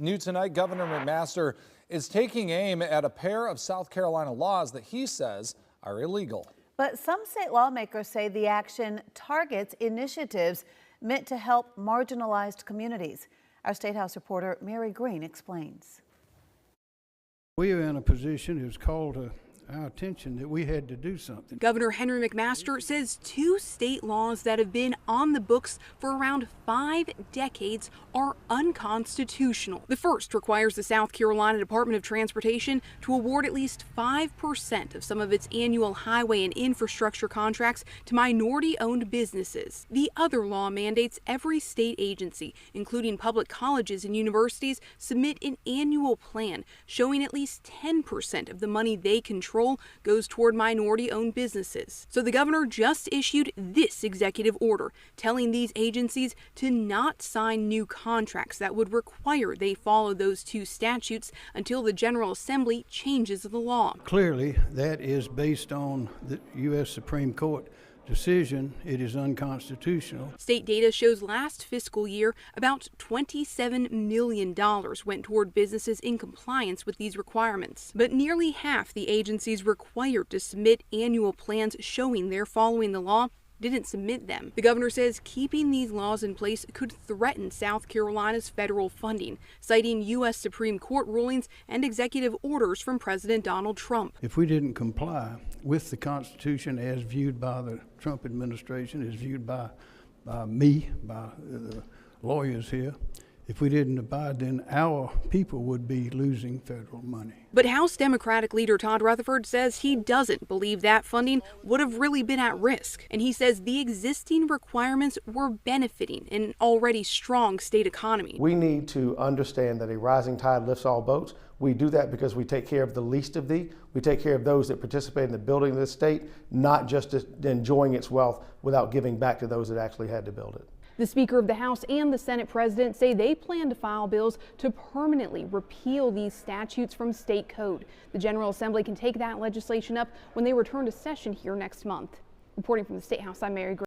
New tonight, Governor McMaster is taking aim at a pair of South Carolina laws that he says are illegal. But some state lawmakers say the action targets initiatives meant to help marginalized communities. Our State House reporter Mary Green explains. We are in a position, it was called to our attention that we had to do something. Governor Henry McMaster says 2 state laws that have been on the books for around 5 decades are unconstitutional. The first requires the South Carolina Department of Transportation to award at least 5% of some of its annual highway and infrastructure contracts to minority-owned businesses. The other law mandates every state agency, including public colleges and universities, submit an annual plan showing at least 10% of the money they control goes toward minority-owned businesses. So the governor just issued this executive order telling these agencies to not sign new contracts that would require they follow those 2 statutes until the General Assembly changes the law. Clearly, that is based on the U.S. Supreme Court decision. It is unconstitutional. State data shows last fiscal year about $27 million went toward businesses in compliance with these requirements. But nearly half the agencies required to submit annual plans showing they're following the law didn't submit them. The governor says keeping these laws in place could threaten South Carolina's federal funding, citing U.S. Supreme Court rulings and executive orders from President Donald Trump. If we didn't comply with the Constitution as viewed by the Trump administration, as viewed by me, by the lawyers here, if we didn't abide, then our people would be losing federal money. But House Democratic leader Todd Rutherford says he doesn't believe that funding would have really been at risk. And he says the existing requirements were benefiting an already strong state economy. We need to understand that a rising tide lifts all boats. We do that because we take care of the least of thee. We take care of those that participate in the building of this state, not just enjoying its wealth without giving back to those that actually had to build it. The Speaker of the House and the Senate President say they plan to file bills to permanently repeal these statutes from state code. The General Assembly can take that legislation up when they return to session here next month. Reporting from the State House, I'm Mary Green.